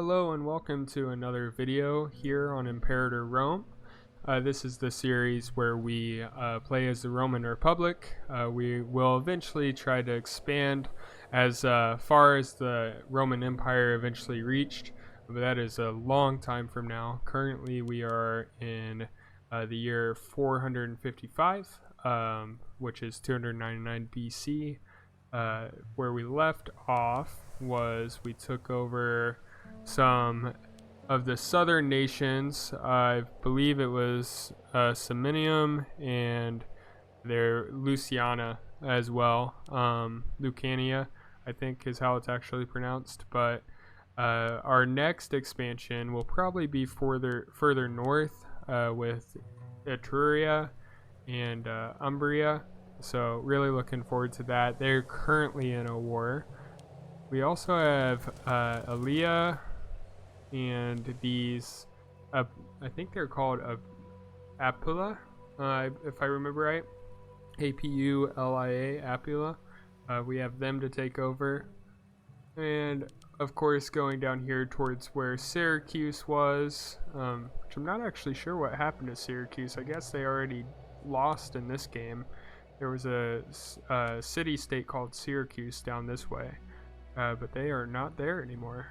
Hello and welcome to another video here on Imperator Rome. This is the series where we play as the Roman Republic. We will eventually try to expand as far as the Roman Empire eventually reached, but that is a long time from now. Currently we are in the year 455, which is 299 BC. Where we left off was we took over some of the southern nations. I believe it was Samnium and their Louisiana as well. Lucania, I think, is how it's actually pronounced. But our next expansion will probably be further north with Etruria and Umbria. So really looking forward to that. They're currently in a war. We also have Alia and these, I think they're called Apula, if I remember right. Apulia, Apula. We have them to take over. And of course going down here towards where Syracuse was, which I'm not actually sure what happened to Syracuse. I guess they already lost in this game. There was a city-state called Syracuse down this way, but they are not there anymore.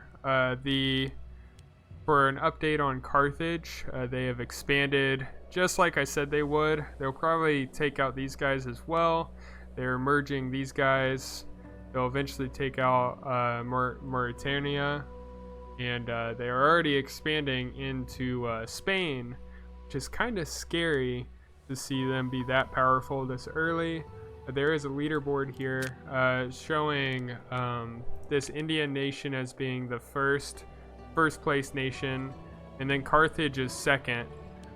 For an update on Carthage, they have expanded just like I said they would. They'll probably take out these guys as well. They're merging these guys. They'll eventually take out Mauritania, and they are already expanding into Spain, which is kind of scary to see them be that powerful this early. There is a leaderboard here showing this Indian nation as being the first place nation, and then Carthage is second.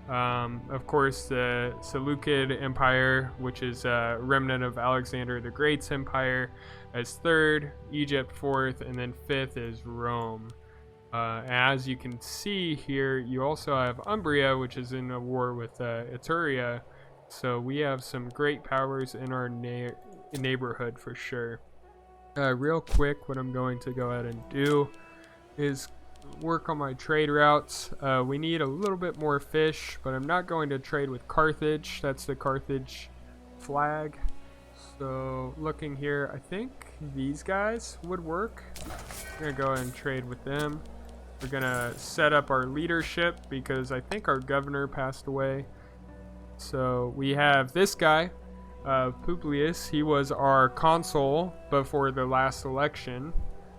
Of course, the Seleucid Empire, which is a remnant of Alexander the Great's empire, as third, Egypt fourth, and then fifth is Rome. As you can see here, you also have Umbria, which is in a war with Etruria. So we have some great powers in our neighborhood for sure. Real quick, what I'm going to go ahead and do is work on my trade routes. We need a little bit more fish, but I'm not going to trade with Carthage. That's the Carthage flag. So looking here, I think these guys would work. I'm going to go ahead and trade with them. We're going to set up our leadership because I think our governor passed away. So we have this guy, Publius. He was our consul before the last election.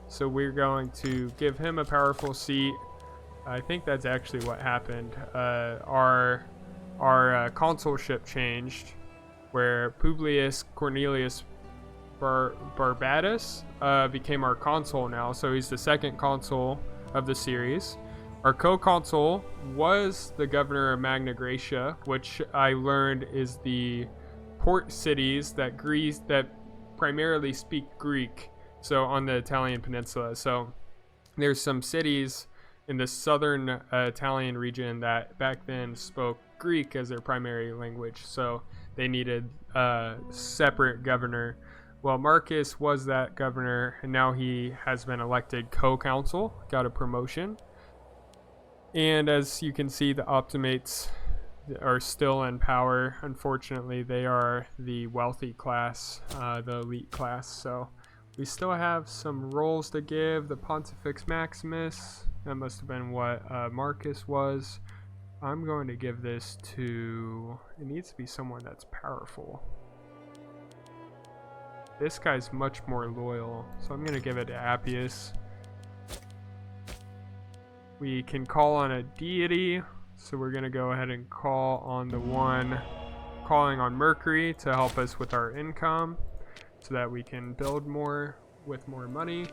So we're going to give him a powerful seat. I think that's actually what happened. Our consulship changed, where Publius Cornelius Barbatus became our consul now. So he's the second consul of the series. Our co-consul was the governor of Magna Graecia, which I learned is the port cities that primarily speak Greek. So on the Italian peninsula. So there's some cities in the southern Italian region that back then spoke Greek as their primary language. So they needed a separate governor. Well, Marcus was that governor, and now he has been elected co-consul, got a promotion. And as you can see, the Optimates are still in power. Unfortunately, they are the wealthy class, the elite class. So we still have some roles to give. The Pontifex Maximus, that must have been what Marcus was. I'm going to give this to, it needs to be someone that's powerful. This guy's much more loyal, so I'm going to give it to Appius. We can call on a deity, so we're going to go ahead and call on the one calling on Mercury to help us with our income, so that we can build more with more money.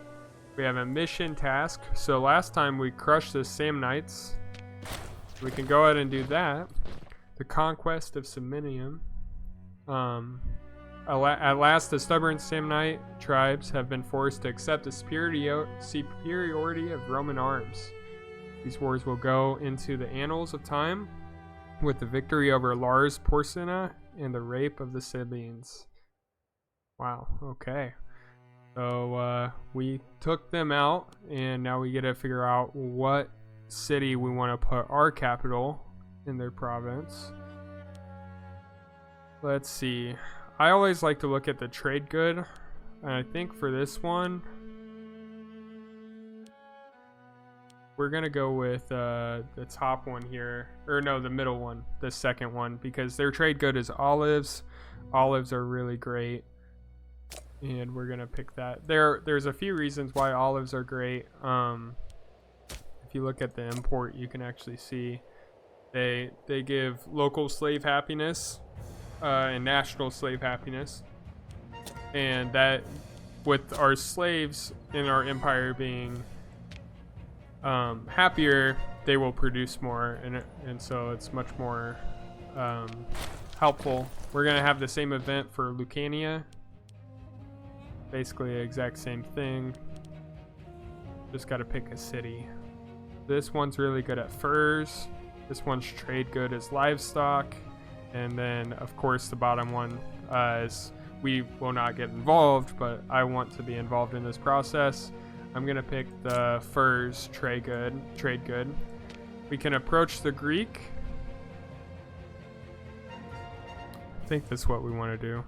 We have a mission task. So last time we crushed the Samnites. We can go ahead and do that. The conquest of Samnium. At last, the stubborn Samnite tribes have been forced to accept the superiority of Roman arms. These wars will go into the annals of time with the victory over Lars Porsena and the rape of the Sabines. Wow, okay. So we took them out, and now we get to figure out what city we want to put our capital in their province. Let's see. I always like to look at the trade good, and I think for this one, we're gonna go with the top one here, or no, the middle one, the second one, because their trade good is olives. Olives are really great, and we're gonna pick that. There's a few reasons why olives are great. If you look at the import, you can actually see they give local slave happiness and national slave happiness, and that with our slaves in our empire being happier, they will produce more, and so it's much more helpful. We're gonna have the same event for Lucania, basically the exact same thing, just got to pick a city. This one's really good at furs, this one's trade good as livestock, and then of course the bottom one is we will not get involved, but I want to be involved in this process. I'm gonna pick the furs trade good. We can approach the Greek. I think that's what we want to do.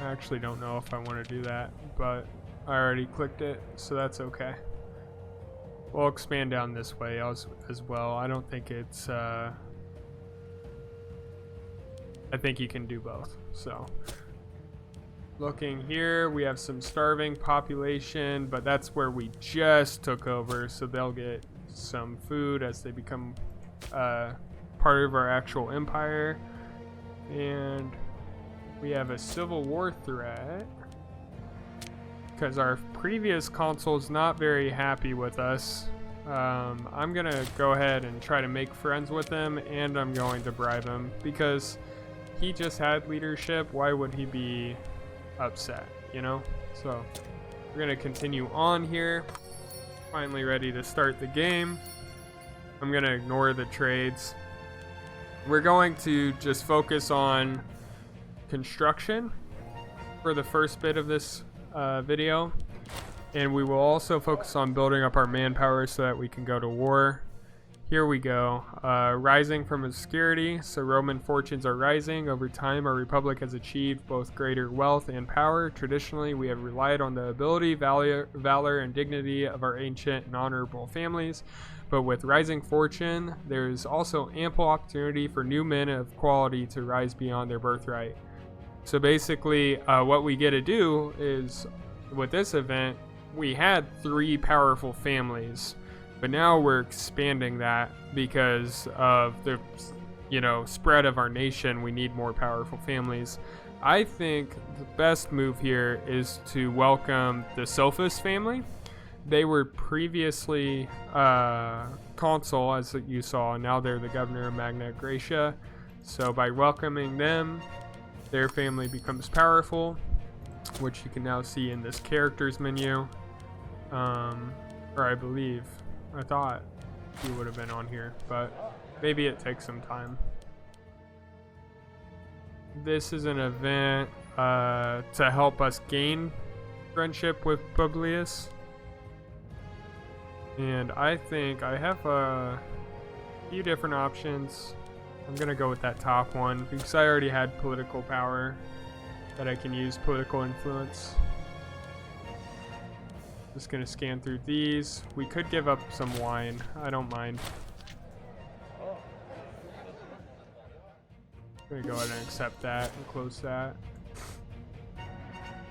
I actually don't know if I want to do that, but I already clicked it, so that's okay. We'll expand down this way as well. I don't think it's I think you can do both. So looking here, we have some starving population, but that's where we just took over, so they'll get some food as they become part of our actual empire. And we have a civil war threat because our previous consul's not very happy with us. I'm gonna go ahead and try to make friends with him, and I'm going to bribe him because he just had leadership. Why would he be upset, you know? So we're gonna continue on here. Finally ready to start the game. I'm gonna ignore the trades. We're going to just focus on construction for the first bit of this video, and we will also focus on building up our manpower so that we can go to war. Here we go. Rising from obscurity. So Roman fortunes are rising. Over time, our republic has achieved both greater wealth and power. Traditionally, we have relied on the ability, valor, and dignity of our ancient and honorable families. But with rising fortune, there is also ample opportunity for new men of quality to rise beyond their birthright. So basically, what we get to do is, with this event, we had 3 powerful families. But now we're expanding that because of the, spread of our nation. We need more powerful families. I think the best move here is to welcome the Sophus family. They were previously consul, as you saw. Now they're the governor of Magna Graecia. So by welcoming them, their family becomes powerful, which you can now see in this characters menu. Or I thought he would have been on here, but maybe it takes some time. This is an event to help us gain friendship with Publius. And I think I have a few different options. I'm gonna go with that top one because I already had political power that I can use political influence. Just gonna scan through these. We could give up some wine. I don't mind. I'm gonna go ahead and accept that and close that.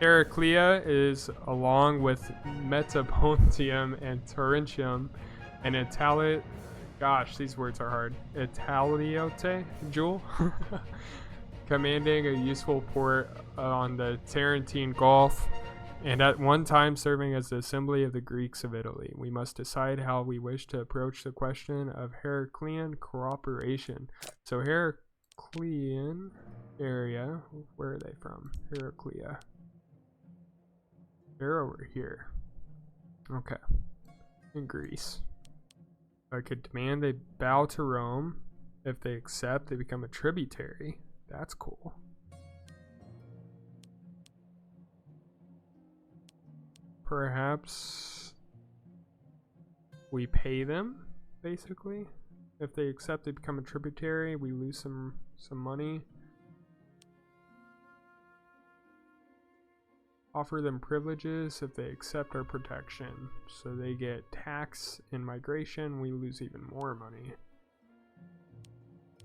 Heraclea is along with Metapontium and Taurentium and Italy. Gosh, these words are hard. Italiote Jewel, commanding a useful port on the Tarentine Gulf, and at one time serving as the assembly of the Greeks of Italy. We must decide how we wish to approach the question of Heraclean cooperation. So Heraclean area, where are they from? Heraclea. They're over here. Okay. In Greece. I could demand they bow to Rome. If they accept, they become a tributary. That's cool. Perhaps we pay them, basically. If they accept, they become a tributary. We lose some money. Offer them privileges if they accept our protection. So they get tax and migration. We lose even more money.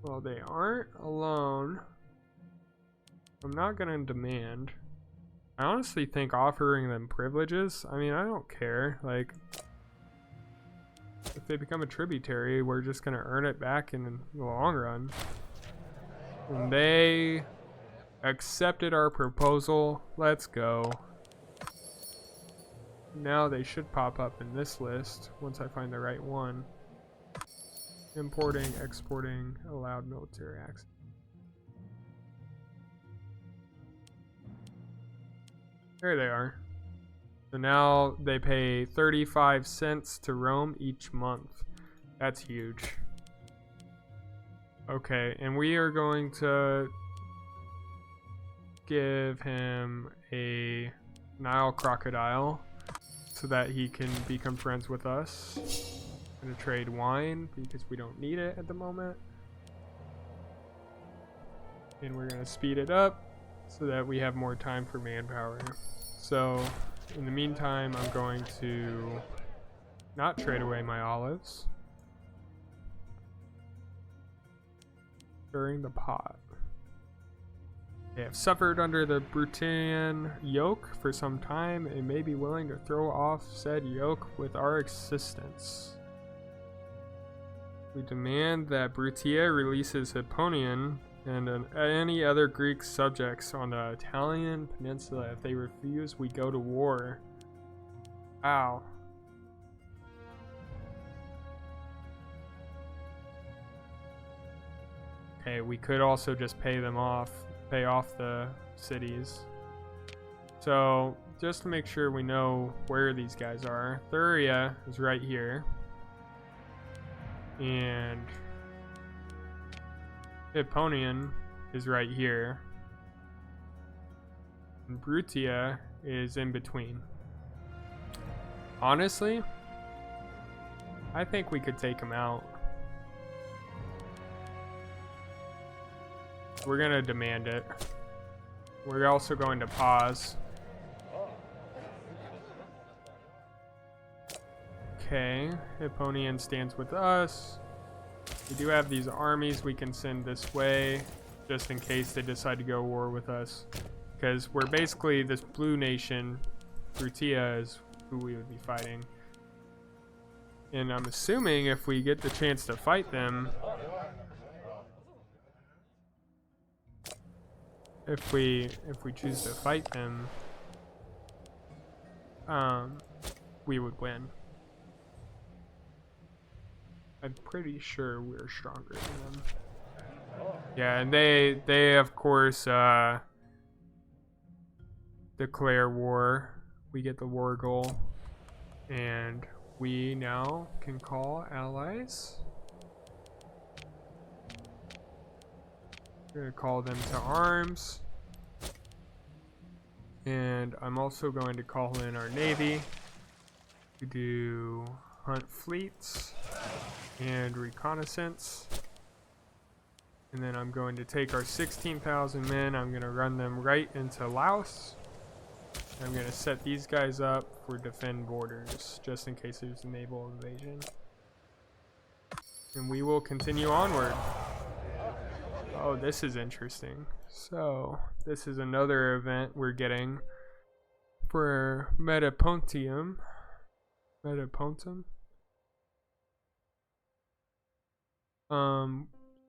Well, they aren't alone. I'm not going to demand. I honestly think offering them privileges, I mean, I don't care. Like, if they become a tributary, we're just going to earn it back in the long run. And they accepted our proposal. Let's go. Now they should pop up in this list once I find the right one. Importing, exporting, allowed military access. There they are. So now they pay 35 cents to Rome each month. That's huge. Okay, and we are going to give him a Nile crocodile so that he can become friends with us. I'm gonna trade wine because we don't need it at the moment. And we're gonna speed it up so that we have more time for manpower. So in the meantime, I'm going to not trade away my olives. Stirring the pot. They have suffered under the Brutinian yoke for some time and may be willing to throw off said yoke with our assistance. We demand that Brutia releases Hipponian and any other Greek subjects on the Italian peninsula. If they refuse, we go to war. Wow. Okay, we could also just pay off the cities. So, just to make sure we know where these guys are, Thuria is right here. And Hipponian is right here. And Brutia is in between. Honestly, I think we could take him out. We're gonna demand it. We're also going to pause. Okay, Hipponian stands with us. We do have these armies we can send this way, just in case they decide to go to war with us. Because we're basically this blue nation. Brutia is who we would be fighting. And I'm assuming if we get the chance to fight them, if we choose to fight them, we would win. I'm pretty sure we're stronger than them. Yeah, and they of course declare war. We get the war goal, and we now can call allies. We're gonna call them to arms, and I'm also going to call in our navy to do hunt fleets and reconnaissance. And then I'm going to take our 16,000 men, I'm going to run them right into Laos. I'm going to set these guys up for defend borders, just in case there's a naval invasion. And we will continue onward. Oh, this is interesting. So, this is another event we're getting for Metapontum.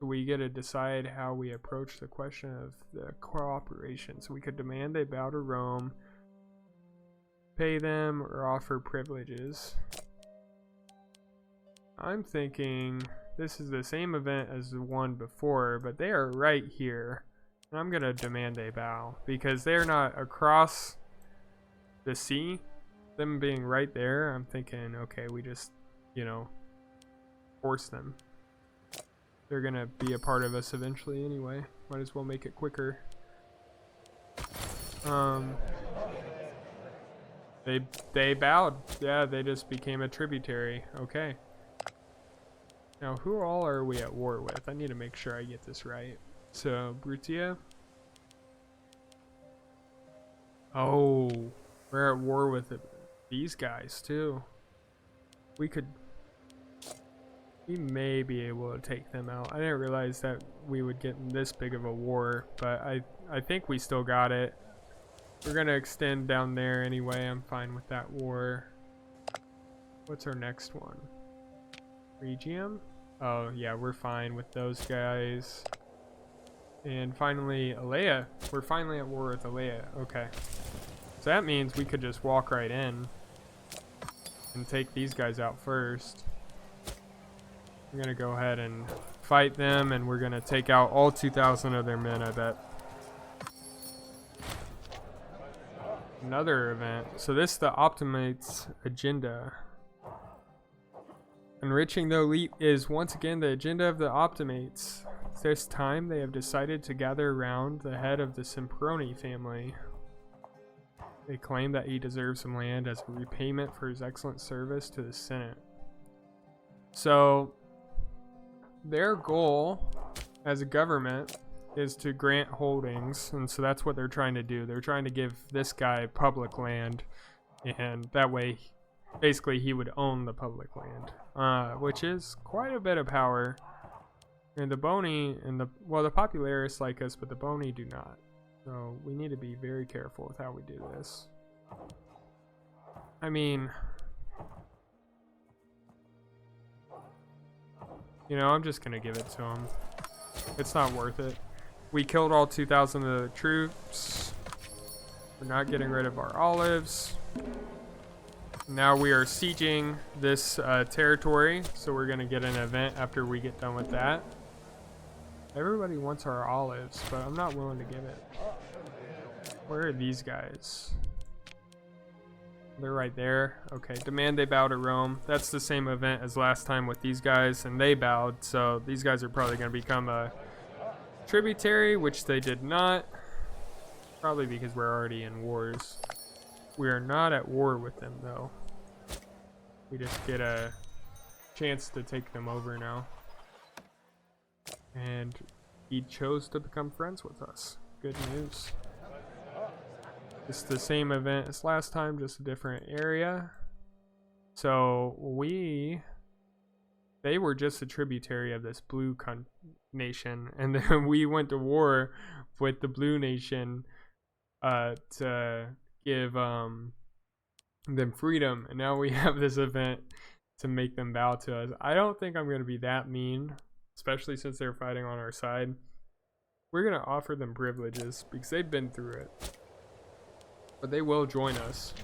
We get to decide how we approach the question of the cooperation. So we could demand they bow to Rome, pay them, or offer privileges. I'm thinking this is the same event as the one before, but they are right here. And I'm gonna demand they bow because they're not across the sea. Them being right there, I'm thinking, okay, we just, force them. They're gonna be a part of us eventually anyway. Might as well make it quicker. They bowed. Yeah, they just became a tributary. Okay. Now, who all are we at war with? I need to make sure I get this right. So, Brutia. Oh, we're at war with these guys too. We may be able to take them out. I didn't realize that we would get in this big of a war, but I think we still got it. We're gonna extend down there anyway. I'm fine with that war. What's our next one? Regium? Oh yeah, we're fine with those guys. And finally, Alea. We're finally at war with Alea. Okay. So that means we could just walk right in and take these guys out first. We're gonna go ahead and fight them, and we're gonna take out all 2,000 of their men, I bet. Another event. So this is the Optimates agenda. Enriching the elite is once again the agenda of the Optimates. This time they have decided to gather around the head of the Semproni family. They claim that he deserves some land as a repayment for his excellent service to the Senate. So their goal as a government is to grant holdings, and so that's what they're trying to do. They're trying to give this guy public land, and that way basically he would own the public land, which is quite a bit of power. And the Boni and the Popularists like us, but the Boni do not. So we need to be very careful with how we do this. I mean, you know, I'm just gonna give it to them. It's not worth it. We killed all 2,000 of the troops. We're not getting rid of our olives. Now we are sieging this territory, so we're gonna get an event after we get done with that. Everybody wants our olives, but I'm not willing to give it. Where are these guys? They're right there. Okay, demand they bow to Rome. That's the same event as last time with these guys, and they bowed, so these guys are probably going to become a tributary, which they did not. Probably because we're already in wars. We are not at war with them, though. We just get a chance to take them over now. And he chose to become friends with us. Good news. It's the same event as last time, just a different area. So they were just a tributary of this blue nation, and then we went to war with the blue nation to give them freedom, and now we have this event to make them bow to us. I don't think I'm going to be that mean, especially since they're fighting on our side. We're going to offer them privileges because they've been through it. But they will join us.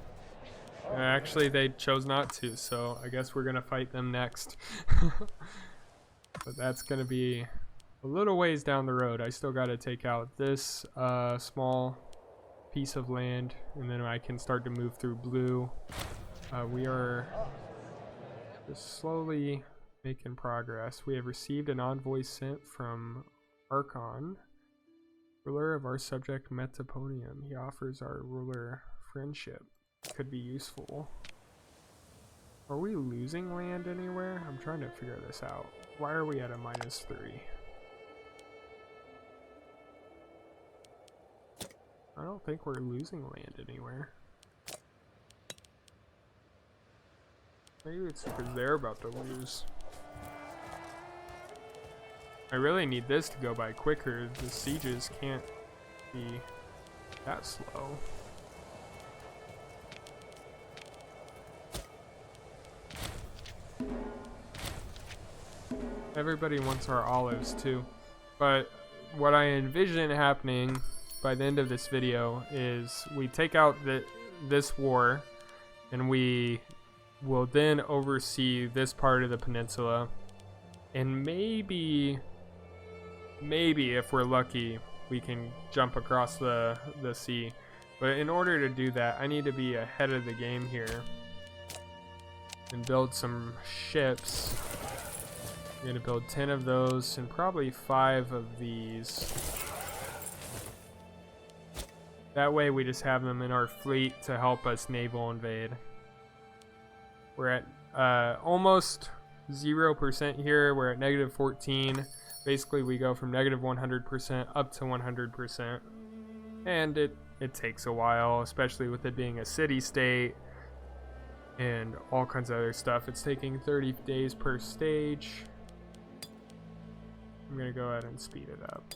Actually, they chose not to, so I guess we're going to fight them next. But that's going to be a little ways down the road. I still got to take out this small piece of land, and then I can start to move through blue. We are just slowly making progress. We have received an envoy sent from Archon, ruler of our subject Metaponium. He offers our ruler friendship. Could be useful. Are we losing land anywhere? I'm trying to figure this out. Why are we at a -3? I don't think we're losing land anywhere. Maybe it's because they're about to lose. I really need this to go by quicker. The sieges can't be that slow. Everybody wants our olives too. But what I envision happening by the end of this video is we take out this war, and we will then oversee this part of the peninsula, and maybe if we're lucky we can jump across the sea. But in order to do that, I need to be ahead of the game here and build some ships I'm going to build 10 of those and probably 5 of these. That way we just have them in our fleet to help us naval invade. We're at almost 0% here. We're at negative 14. Basically, we go from negative 100% up to 100%. And it takes a while, especially with it being a city-state and all kinds of other stuff. It's taking 30 days per stage. I'm going to go ahead and speed it up.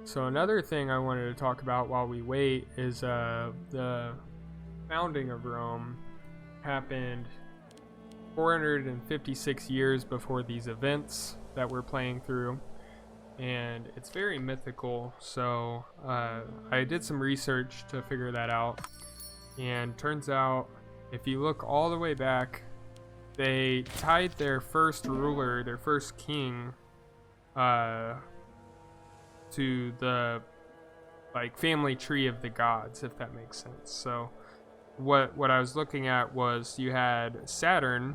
So another thing I wanted to talk about while we wait is the founding of Rome happened 456 years before these events that we're playing through, and it's very mythical. So I did some research to figure that out, and turns out if you look all the way back, they tied their first ruler, their first king, to the family tree of the gods, if that makes sense. So what I was looking at was you had Saturn,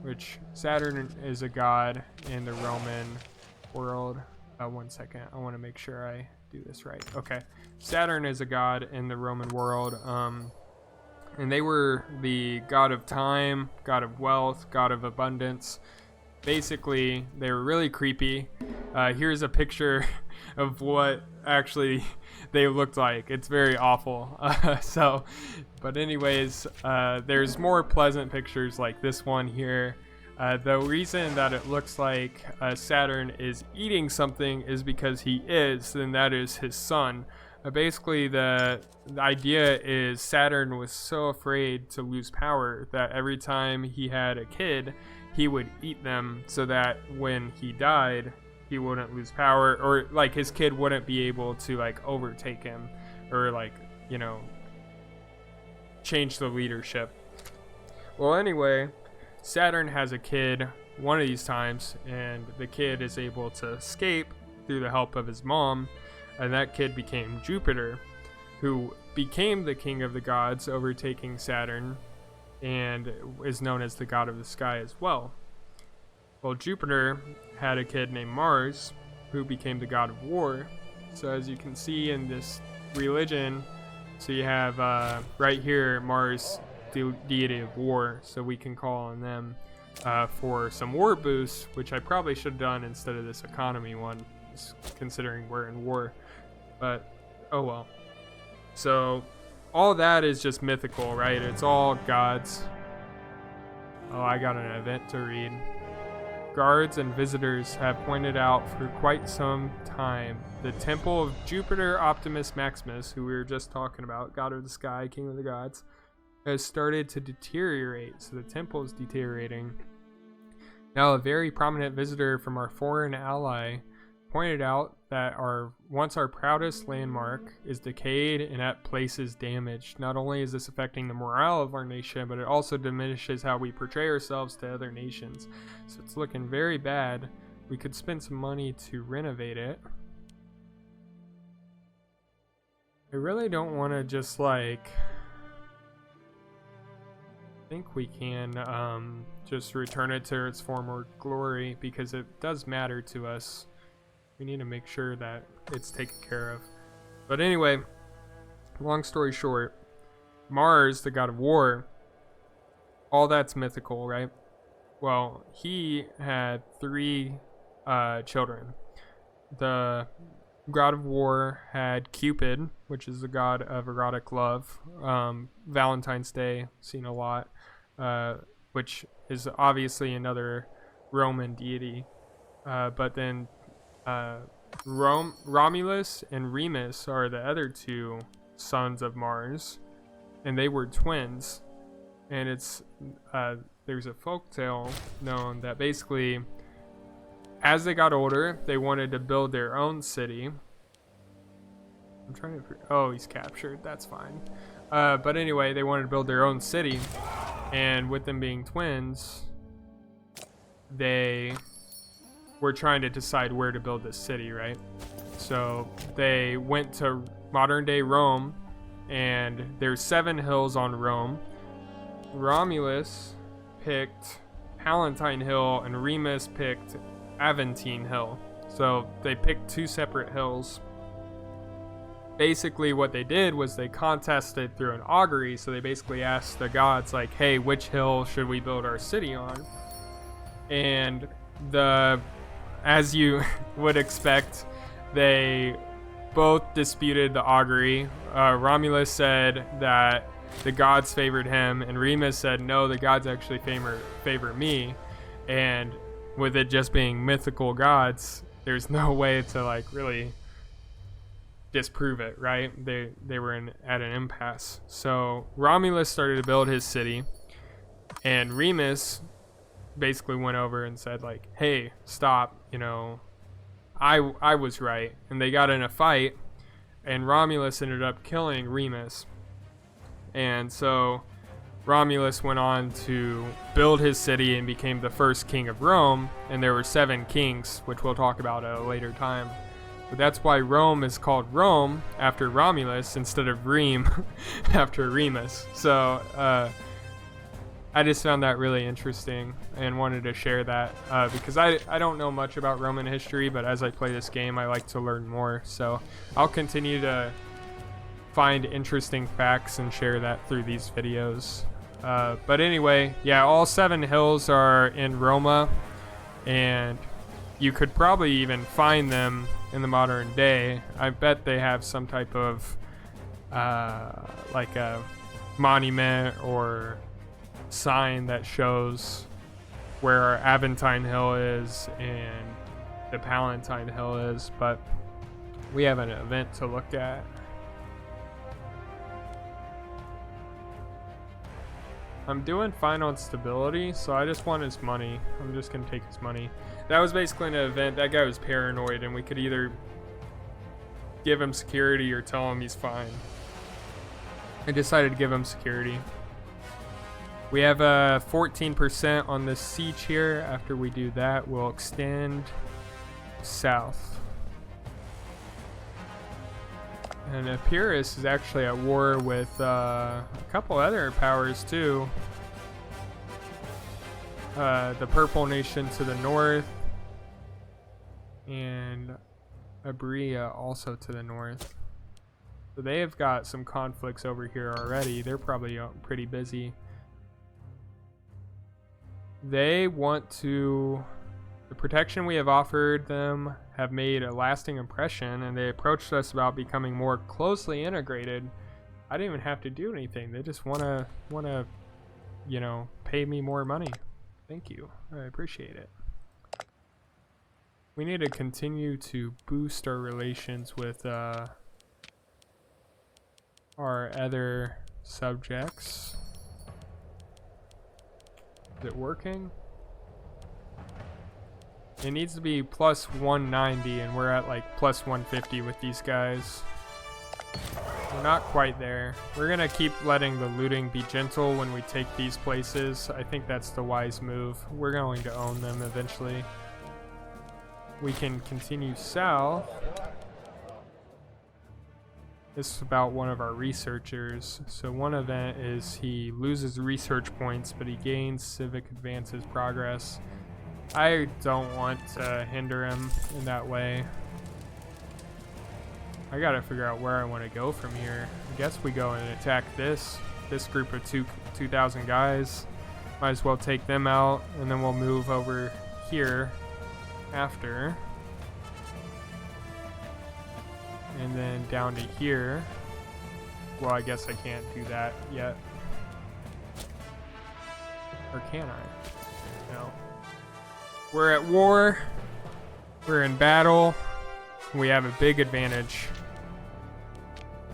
which Saturn is a god in the Roman world. 1 second, I want to make sure I do this right. Okay, Saturn is a god in the Roman world, and they were the god of time, god of wealth, god of abundance. Basically, they were really creepy. Here's a picture of what actually they looked like. It's very awful. But anyways, there's more pleasant pictures like this one here. The reason that it looks like Saturn is eating something is because he is, and that is his son. Basically, the idea is Saturn was so afraid to lose power that every time he had a kid, he would eat them so that when he died, he wouldn't lose power, or his kid wouldn't be able to overtake him, or change the leadership. Well, anyway, Saturn has a kid one of these times, and the kid is able to escape through the help of his mom, and that kid became Jupiter, who became the king of the gods, overtaking Saturn, and is known as the god of the sky as well. Well, Jupiter had a kid named Mars, who became the god of war. So as you can see in this religion, so you have right here Mars, the deity of war, so we can call on them for some war boosts, which I probably should have done instead of this economy one, considering we're in war. But oh well. So all that is just mythical, right? It's all gods. Oh, I got an event to read. Guards and visitors have pointed out for quite some time the temple of Jupiter Optimus Maximus, who we were just talking about, god of the sky, king of the gods, has started to deteriorate. So the temple is deteriorating. Now, a very prominent visitor from our foreign ally pointed out that once our proudest landmark is decayed and at places damaged. Not only is this affecting the morale of our nation, but it also diminishes how we portray ourselves to other nations. So it's looking very bad. We could spend some money to renovate it. I really don't want to just I think we can just return it to its former glory, because it does matter to us. We need to make sure that it's taken care of. But anyway, long story short, Mars, the god of war, all that's mythical, right? Well, he had 3 children. The god of war had Cupid, which is the god of erotic love. Valentine's Day, seen a lot, which is obviously another Roman deity. But then Romulus and Remus are the other 2 sons of Mars, and they were twins. And it's there's a folktale known that basically, as they got older, they wanted to build their own city. I'm trying to. Oh, he's captured. That's fine. But anyway, they wanted to build their own city, and with them being twins, they were trying to decide where to build this city, right? So they went to modern day Rome, and there's 7 hills on Rome. Romulus picked Palatine Hill and Remus picked Aventine Hill. So they picked two separate hills. Basically what they did was they contested through an augury. So they basically asked the gods, like, hey, which hill should we build our city on? And as you would expect, they both disputed the augury. Romulus said that the gods favored him, and Remus said, no, the gods actually favor me. And with it just being mythical gods, there's no way to like really disprove it, right? They were at an impasse. So Romulus started to build his city, and Remus basically went over and said, like, hey, stop, I was right. And they got in a fight, and Romulus ended up killing Remus. And so Romulus went on to build his city and became the first king of Rome. And there were 7 kings, which we'll talk about at a later time. But that's why Rome is called Rome after Romulus instead of Rheims after Remus. So I just found that really interesting and wanted to share that because I don't know much about Roman history, but as I play this game, I like to learn more. So I'll continue to find interesting facts and share that through these videos. But anyway, yeah, all 7 hills are in Roma, and you could probably even find them in the modern day. I bet they have some type of like a monument or sign that shows where our Aventine Hill is and the Palatine Hill is, but we have an event to look at. I'm doing fine on stability, so I just want his money. I'm just gonna take his money. That was basically an event. That guy was paranoid, and we could either give him security or tell him he's fine. I decided to give him security. We have 14% on this siege here. After we do that, we'll extend south. And Epirus is actually at war with a couple other powers too. The Purple Nation to the north, and Abria also to the north. So they have got some conflicts over here already. They're probably pretty busy. They want to... The protection we have offered them have made a lasting impression, and they approached us about becoming more closely integrated. I didn't even have to do anything. They just wanna, pay me more money. Thank you. I appreciate it. We need to continue to boost our relations with our other subjects. Is it working? It needs to be plus 190, and we're at like plus 150 with these guys. We're not quite there. We're gonna keep letting the looting be gentle when we take these places. I think that's the wise move. We're going to own them eventually. We can continue south. This is about one of our researchers. So one event is he loses research points, but he gains civic advances progress. I don't want to hinder him in that way. I gotta figure out where I want to go from here. I guess we go and attack this group of 2,000 guys. Might as well take them out, and then we'll move over here after. And then down to here. Well, I guess I can't do that yet. Or can I? No. We're at war. We're in battle. We have a big advantage.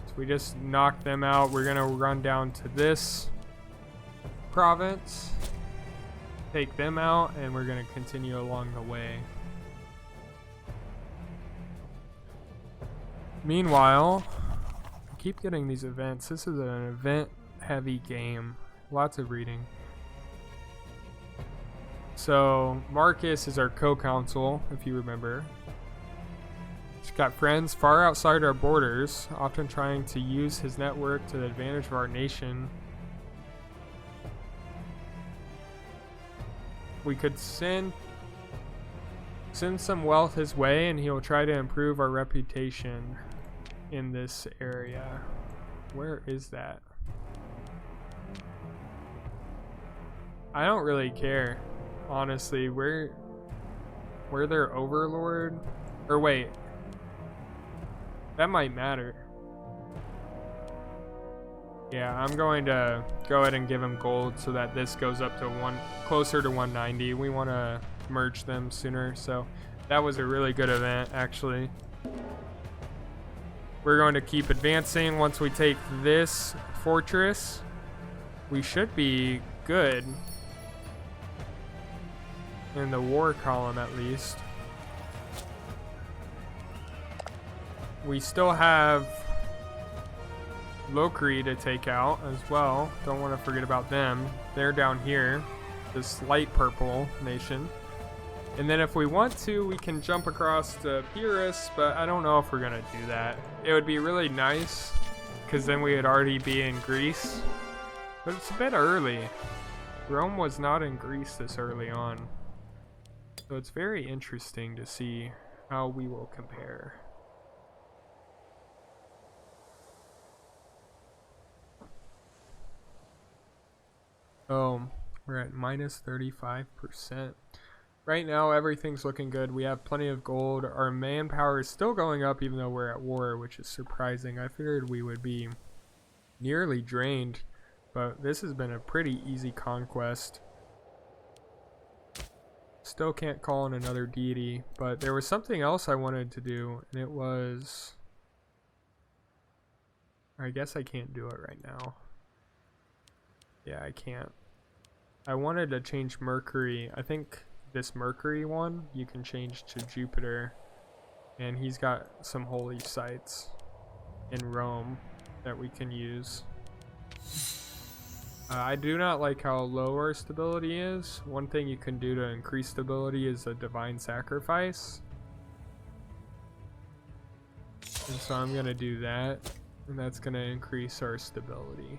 So we just knocked them out. We're gonna run down to this province, take them out, and we're gonna continue along the way. Meanwhile, I keep getting these events. This is an event-heavy game. Lots of reading. So, Marcus is our co-consul, if you remember. He's got friends far outside our borders, often trying to use his network to the advantage of our nation. we could send some wealth his way, and he'll try to improve our reputation in this area. Where is that? I don't really care, honestly. We're their overlord. Or wait, that might matter. Yeah, I'm going to go ahead and give him gold so that this goes up to closer to 190. We want to merge them sooner, so that was a really good event, actually. We're going to keep advancing. Once we take this fortress, we should be good in the war column, at least. We still have Lokri to take out as well. Don't want to forget about them. They're down here, this light purple nation. And then if we want to, we can jump across to Pyrrhus, but I don't know if we're going to do that. It would be really nice, because then we would already be in Greece. But it's a bit early. Rome was not in Greece this early on. So it's very interesting to see how we will compare. Oh, we're at minus 35%. Right now, everything's looking good. We have plenty of gold. Our manpower is still going up even though we're at war, which is surprising. I figured we would be nearly drained, but this has been a pretty easy conquest. Still can't call in another deity, but there was something else I wanted to do, and it was... I guess I can't do it right now. Yeah, I can't. I wanted to change Mercury. I think this Mercury one you can change to Jupiter, and he's got some holy sites in Rome that we can use. I do not like how low our stability is. One thing you can do to increase stability is a divine sacrifice, and so I'm gonna do that, and that's gonna increase our stability.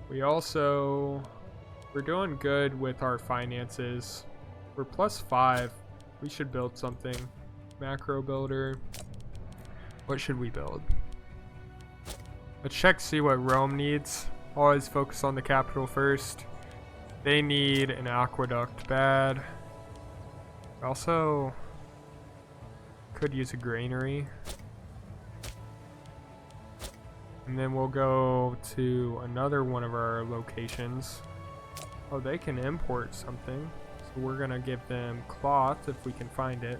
We're doing good with our finances. We're +5. We should build something. Macro builder. What should we build? Let's check, see what Rome needs. Always focus on the capital first. They need an aqueduct bad. Also, could use a granary. And then we'll go to another one of our locations. Oh, they can import something. So we're gonna give them cloth if we can find it.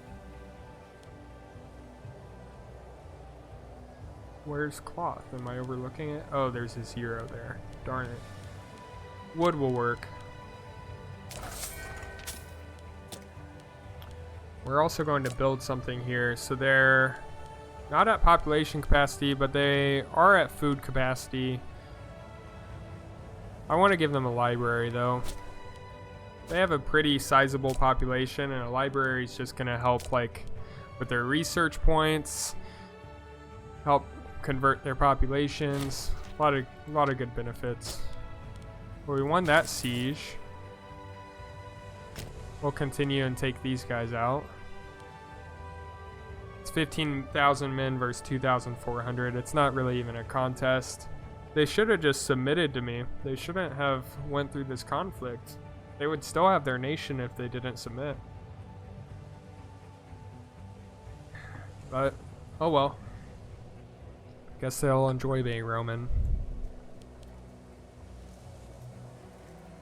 Where's cloth? Am I overlooking it? Oh, there's a 0 there. Darn it. Wood will work. We're also going to build something here. So they're not at population capacity, but they are at food capacity. I want to give them a library, though. They have a pretty sizable population, and a library is just going to help, like, with their research points, help convert their populations. A lot of good benefits. Well, we won that siege. We'll continue and take these guys out. It's 15,000 men versus 2,400. It's not really even a contest. They should have just submitted to me. They shouldn't have went through this conflict. They would still have their nation if they didn't submit. But, oh well. Guess they'll enjoy being Roman.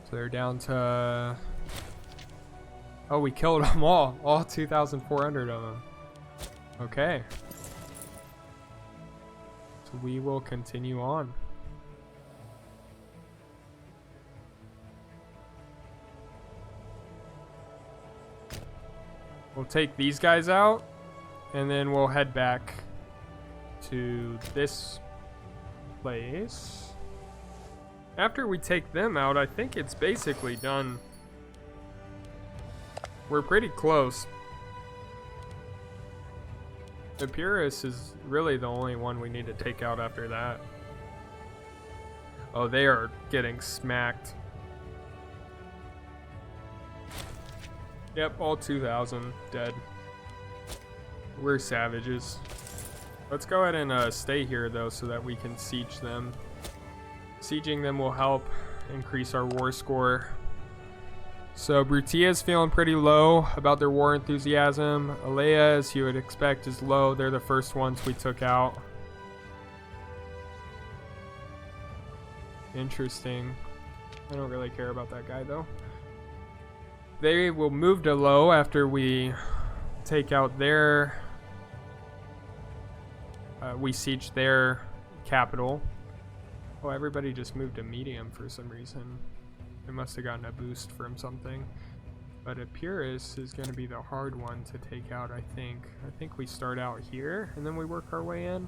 So they're down to... Oh, we killed them all 2,400 of them. Okay. So we will continue on. We'll take these guys out, and then we'll head back to this place. After we take them out, I think it's basically done. We're pretty close. Imperator is really the only one we need to take out after that. Oh, they are getting smacked. Yep, all 2,000 dead. We're savages. Let's go ahead and stay here though so that we can siege them. Sieging them will help increase our war score. So Brutia's feeling pretty low about their war enthusiasm. Alea, as you would expect, is low. They're the first ones we took out. Interesting. I don't really care about that guy though. They will move to low after we take out their... we siege their capital. Oh, everybody just moved to medium for some reason. They must have gotten a boost from something. But Epirus is going to be the hard one to take out, I think. I think we start out here and then we work our way in.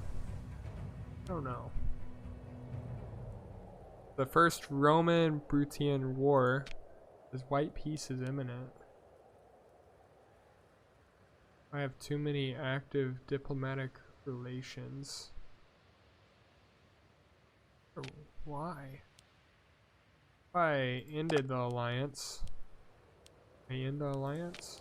I don't know. The first Roman-Brutian war. This white peace is imminent. I have too many active diplomatic relations. Oh, why? I ended the alliance. I end the alliance?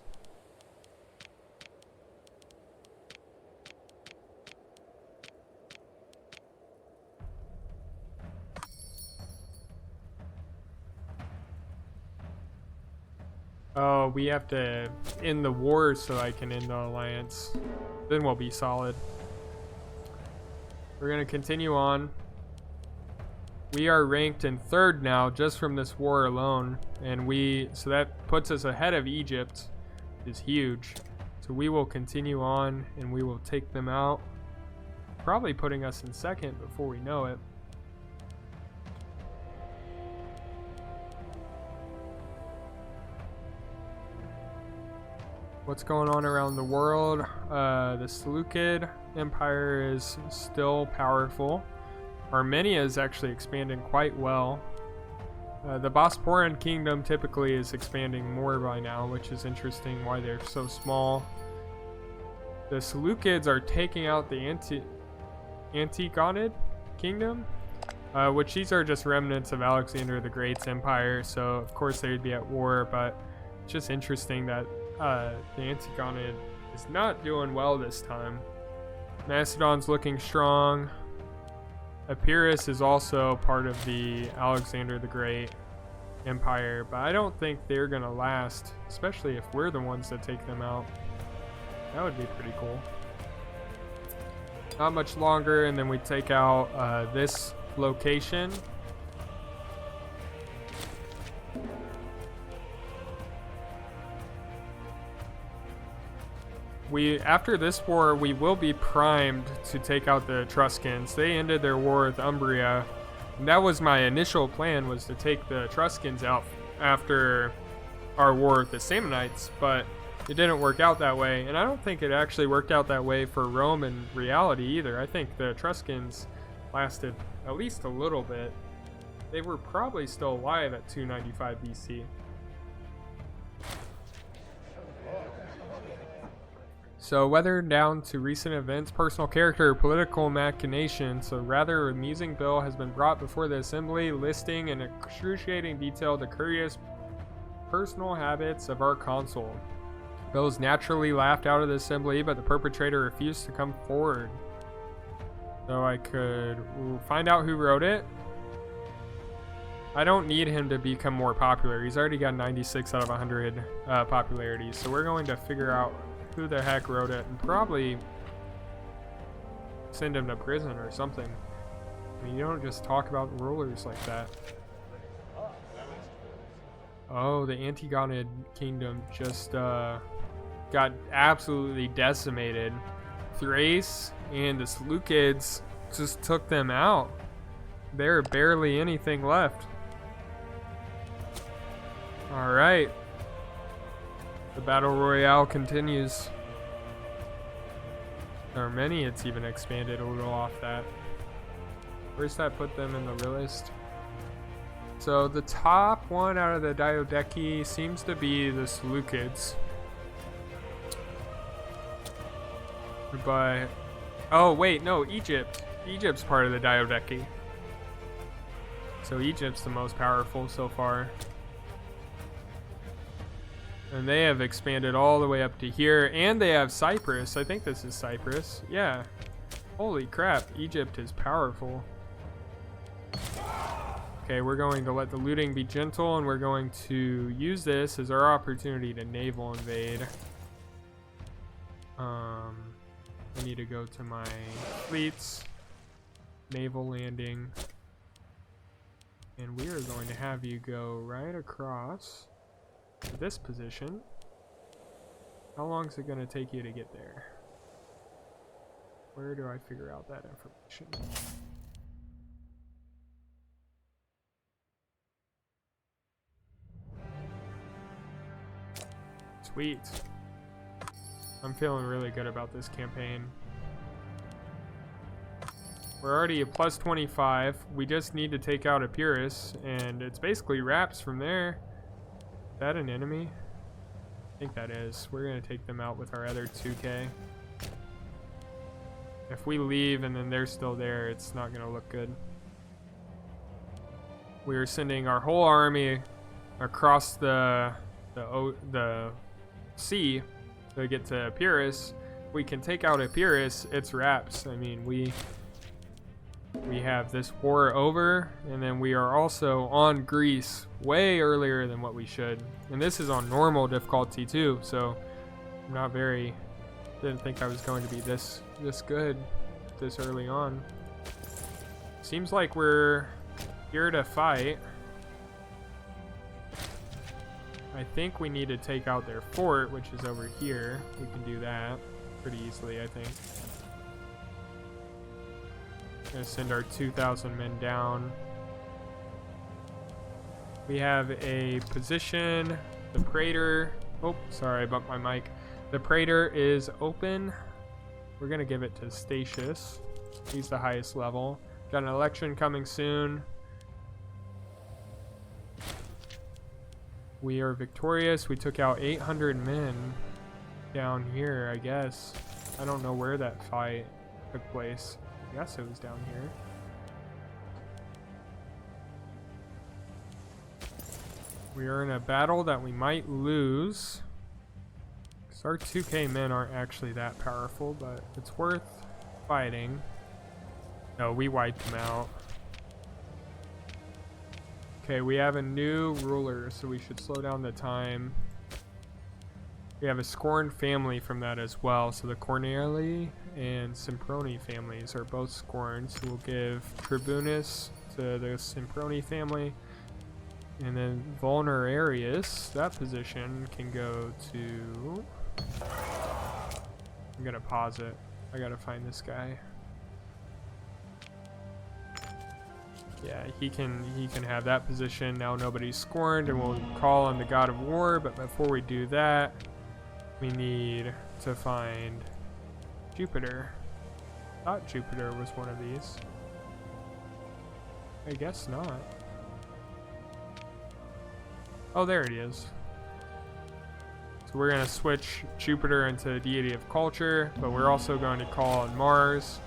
Oh, we have to end the war so I can end the alliance. Then we'll be solid. We're gonna continue on. We are ranked in 3rd now just from this war alone, and so that puts us ahead of Egypt, which is huge. So we will continue on and we will take them out, probably putting us in 2nd before we know it. What's going on around the world? The Seleucid Empire is still powerful. Armenia is actually expanding quite well. The Bosporan Kingdom typically is expanding more by now, which is interesting why they're so small. The Seleucids are taking out the Antigonid Kingdom, which these are just remnants of Alexander the Great's empire, so of course they would be at war, but it's just interesting that the Antigonid is not doing well this time. Macedon's looking strong. Epirus is also part of the Alexander the Great empire, but I don't think they're gonna last, especially if we're the ones that take them out. That would be pretty cool. Not much longer, and then we take out this location. After this war, we will be primed to take out the Etruscans. They ended their war with Umbria, and that was my initial plan, was to take the Etruscans out after our war with the Samnites, but it didn't work out that way, and I don't think it actually worked out that way for Rome in reality either. I think the Etruscans lasted at least a little bit. They were probably still alive at 295 BC. So whether down to recent events, personal character, or political machinations, a rather amusing bill has been brought before the assembly, listing in excruciating detail the curious personal habits of our consul. Bill was naturally laughed out of the assembly, but the perpetrator refused to come forward. So I could find out who wrote it. I don't need him to become more popular. He's already got 96 out of 100 popularity, so we're going to figure out who the heck wrote it and probably send him to prison or something. I mean, you don't just talk about rulers like that. Oh, the Antigonid Kingdom just got absolutely decimated. Thrace and the Seleucids just took them out. There are barely anything left. Alright. The battle royale continues. There are many, it's even expanded a little off that. Where's that put them in the list? So the top one out of the Diadochi seems to be the Seleucids. But, oh wait, no, Egypt. Egypt's part of the Diadochi. So Egypt's the most powerful so far. And they have expanded all the way up to here. And they have Cyprus. I think this is Cyprus. Yeah. Holy crap. Egypt is powerful. Okay, we're going to let the looting be gentle, and we're going to use this as our opportunity to naval invade. I need to go to my fleets. Naval landing. And we are going to have you go right across to this position. How long is it going to take you to get there? Where do I figure out that information? Sweet. I'm feeling really good about this campaign. We're already at plus 25. We just need to take out Epirus, and it's basically wraps from there. Is that an enemy? I think that is. We're going to take them out with our other 2K. If we leave and then they're still there, it's not going to look good. We are sending our whole army across the sea to get to Epirus. We can take out Epirus, it's wraps. I mean, we have this war over, and then we are also on Greece way earlier than what we should. And this is on normal difficulty too, so I'm not very, didn't think I was going to be this good this early on. Seems like we're here to fight. I think we need to take out their fort, which is over here. We can do that pretty easily, I think. Gonna send our 2,000 men down. We have a position. The Praetor. Oh, sorry, I bumped my mic. The Praetor is open. We're gonna give it to Statius. He's the highest level. Got an election coming soon. We are victorious. We took out 800 men down here, I guess. I don't know where that fight took place. I guess it was down here. We are in a battle that we might lose. Because our 2K men aren't actually that powerful, but it's worth fighting. No, we wiped them out. Okay, we have a new ruler, so we should slow down the time. We have a scorned family from that as well, so the Corneli and Semproni families are both scorned, so we'll give Tribunus to the Semproni family. And then Vulnerarius, that position can go to... I'm gonna pause it. I gotta find this guy. Yeah, he can have that position. Now nobody's scorned, and we'll call on the God of War. But before we do that, we need to find Jupiter. I thought Jupiter was one of these. I guess not. Oh, there it is. So we're gonna switch Jupiter into deity of culture, but we're also going to call on Mars.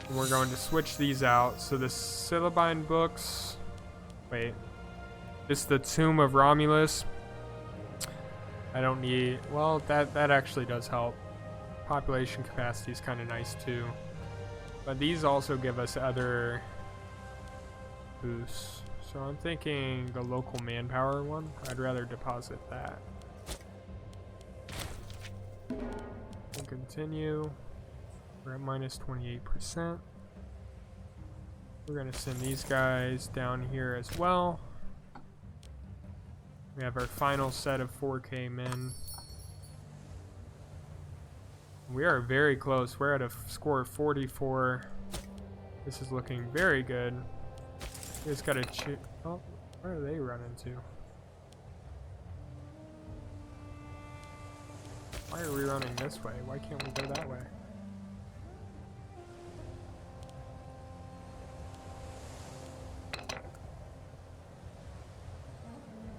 And we're going to switch these out. So the Syllabine books. Wait. This is the Tomb of Romulus. I don't need... Well, that actually does help. Population capacity is kind of nice too. But these also give us other boosts. So I'm thinking the local manpower one. I'd rather deposit that. We'll continue. We're at minus 28%. We're going to send these guys down here as well. We have our final set of 4K men. We are very close. We're at a score of 44. This is looking very good. We just got to... Oh, where are they running to? Why are we running this way? Why can't we go that way?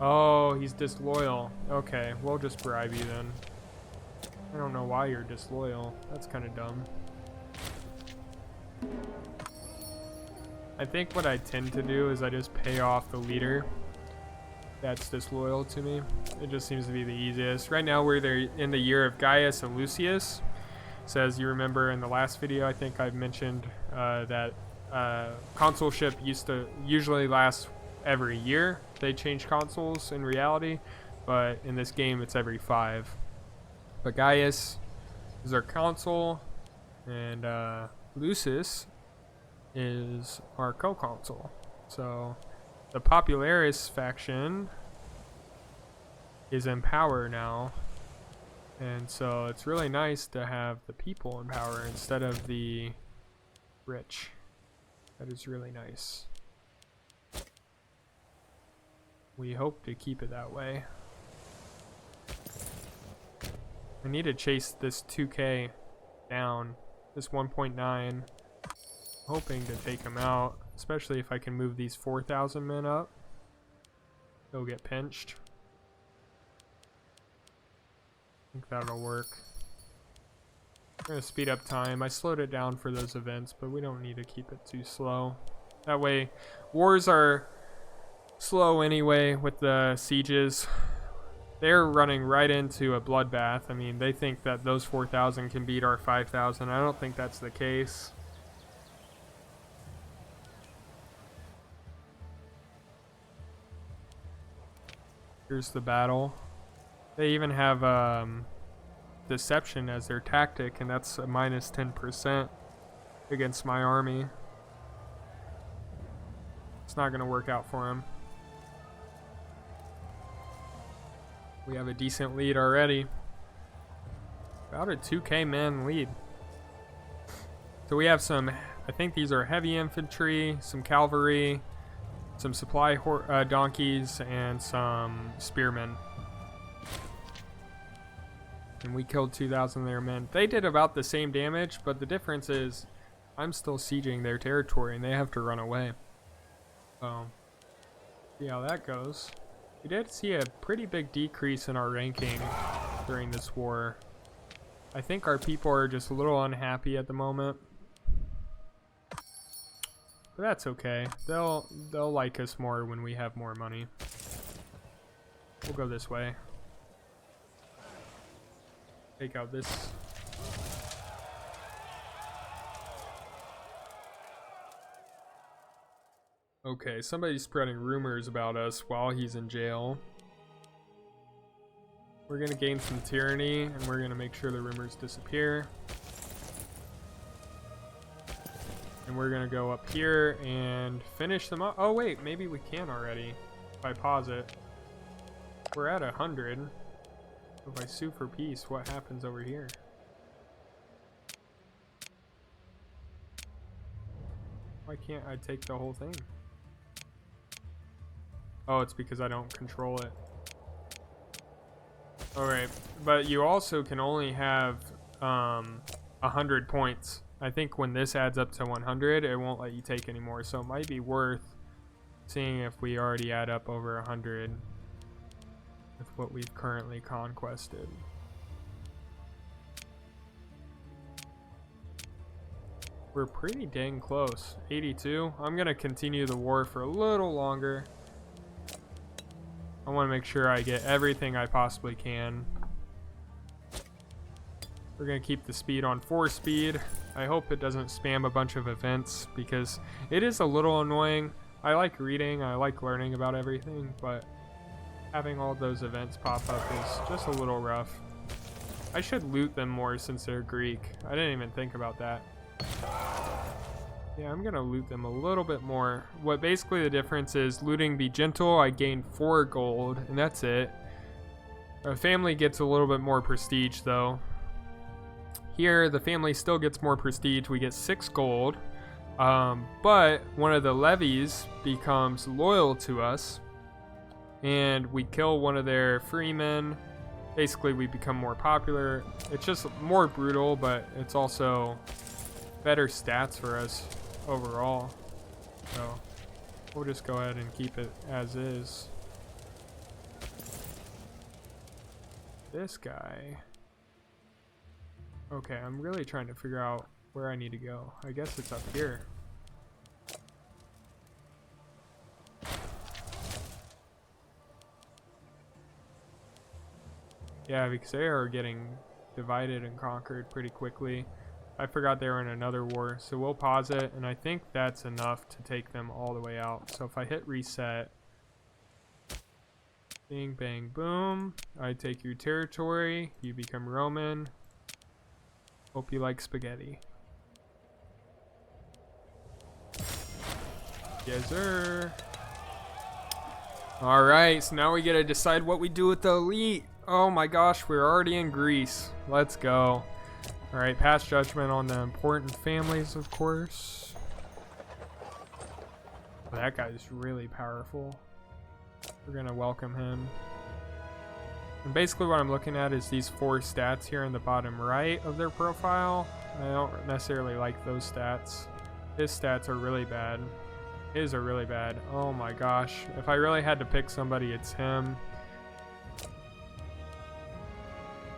Oh, he's disloyal. Okay, we'll just bribe you then. I don't know why you're disloyal. That's kind of dumb. I think what I tend to do is I just pay off the leader. that's disloyal to me. It just seems to be the easiest. Right now we're there in the year of Gaius and Lucius. So as you remember in the last video, I think I've mentioned that consulship used to usually last every year. They change consuls in reality, but in this game it's every 5. But Gaius is our consul, and Lucius is our co-consul. So the Popularis faction is in power now, and so it's really nice to have the people in power instead of the rich. That is really nice. We hope to keep it that way. I need to chase this 2K down, this 1.9. Hoping to take him out, especially if I can move these 4,000 men up. They'll get pinched. I think that'll work. I'm gonna speed up time. I slowed it down for those events, but we don't need to keep it too slow. That way, wars are slow anyway with the sieges. They're running right into a bloodbath. I mean, they think that those 4,000 can beat our 5,000. I don't think that's the case. Here's the battle. They even have deception as their tactic, and that's a minus 10% against my army. It's not going to work out for him. We have a decent lead already. About a 2K man lead. So we have some, I think these are heavy infantry, some cavalry, some supply donkeys, and some spearmen. And we killed 2,000 of their men. They did about the same damage, but the difference is I'm still sieging their territory and they have to run away. So, see how that goes. We did see a pretty big decrease in our ranking during this war. I think our people are just a little unhappy at the moment. But that's okay. They'll like us more when we have more money. We'll go this way. Take out this. Okay, somebody's spreading rumors about us while he's in jail. We're gonna gain some tyranny, and we're gonna make sure the rumors disappear. And we're gonna go up here and finish them up. Oh wait, maybe we can already if I pause it. We're at 100. If I sue for peace, what happens over here? Why can't I take the whole thing? Oh, it's because I don't control it. Alright, but you also can only have 100 points. I think when this adds up to 100, it won't let you take anymore, so it might be worth seeing if we already add up over 100 with what we've currently conquested. We're pretty dang close. 82. I'm gonna continue the war for a little longer. I want to make sure I get everything I possibly can. We're gonna keep the speed on 4 speed. I hope it doesn't spam a bunch of events because it is a little annoying. I like reading, I like learning about everything, but having all those events pop up is just a little rough. I should loot them more since they're Greek. I didn't even think about that. Yeah, I'm gonna loot them a little bit more. What basically the difference is, looting the gentle, I gain 4 gold, and that's it. A family gets a little bit more prestige though. Here, the family still gets more prestige. We get 6 gold, but one of the levies becomes loyal to us, and we kill one of their freemen. Basically, we become more popular. It's just more brutal, but it's also better stats for us overall. So we'll just go ahead and keep it as is. This guy. Okay, I'm really trying to figure out where I need to go. I guess it's up here. Yeah, because they are getting divided and conquered pretty quickly. I forgot they were in another war, so we'll pause it, and I think that's enough to take them all the way out. So if I hit reset, bing, bang, boom, I take your territory, you become Roman. Hope you like spaghetti. Yes, sir. Alright, so now we get to decide what we do with the elite. Oh my gosh, we're already in Greece. Let's go. Alright, pass judgment on the important families, of course. Oh, that guy's really powerful. We're gonna welcome him. And basically what I'm looking at is these 4 stats here in the bottom right of their profile. I don't necessarily like those stats. His stats are really bad. His are really bad. Oh my gosh. If I really had to pick somebody, it's him.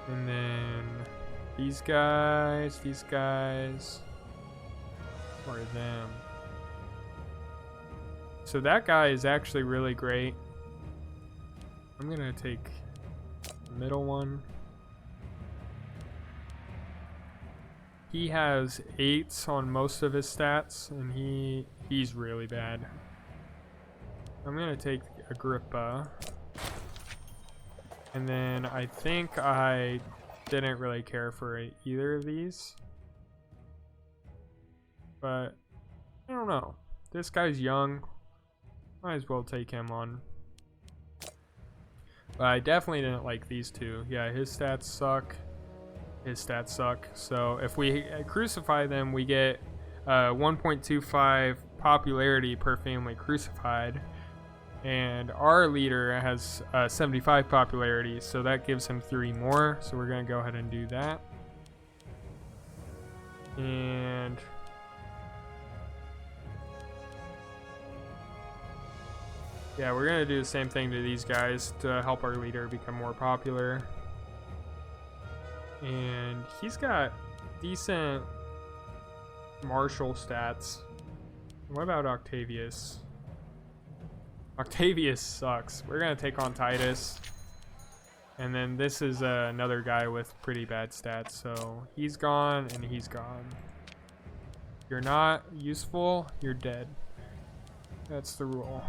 And then these guys, or them. So that guy is actually really great. I'm gonna take the middle one. He has 8s on most of his stats, and he's really bad. I'm gonna take Agrippa. And then I think I didn't really care for either of these. But I don't know. This guy's young. Might as well take him on. But I definitely didn't like these two. Yeah, his stats suck. His stats suck. So if we crucify them, we get 1.25 popularity per family crucified. And our leader has 75 popularity, so that gives him 3 more. So we're going to go ahead and do that. And yeah, we're going to do the same thing to these guys to help our leader become more popular. And he's got decent martial stats. What about Octavius? Octavius sucks. We're going to take on Titus. And then this is another guy with pretty bad stats. So he's gone and he's gone. If you're not useful, you're dead. That's the rule.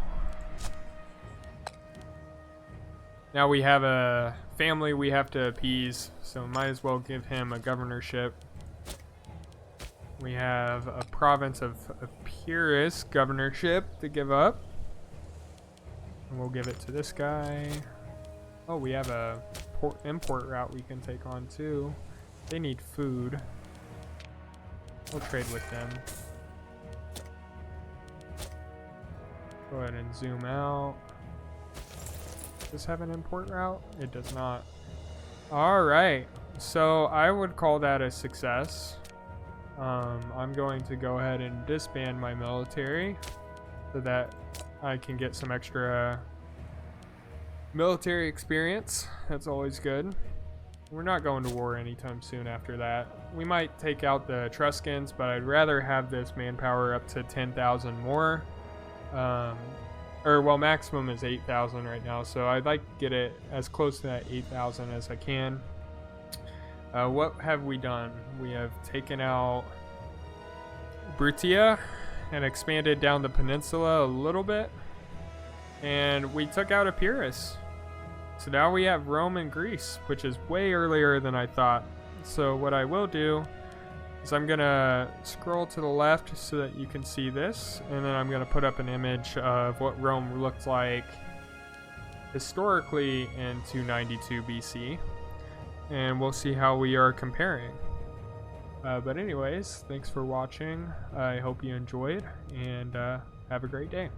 Now we have a family we have to appease, so might as well give him a governorship. We have a province of Epirus governorship to give up. And we'll give it to this guy. Oh, we have a import route we can take on too. They need food. We'll trade with them. Go ahead and zoom out. Does this have an import route? It does not. Alright, so I would call that a success. I'm going to go ahead and disband my military so that I can get some extra military experience. That's always good. We're not going to war anytime soon after that. We might take out the Etruscans, but I'd rather have this manpower up to 10,000 more. Well, maximum is 8,000 right now, so I'd like to get it as close to that 8,000 as I can. What have we done? We have taken out Brutia and expanded down the peninsula a little bit, and we took out Epirus. So now we have Rome and Greece, which is way earlier than I thought. So what I will do is I'm gonna scroll to the left so that you can see this, and then I'm gonna put up an image of what Rome looked like historically in 292 BC, and we'll see how we are comparing. But anyways, thanks for watching. I hope you enjoyed, and have a great day.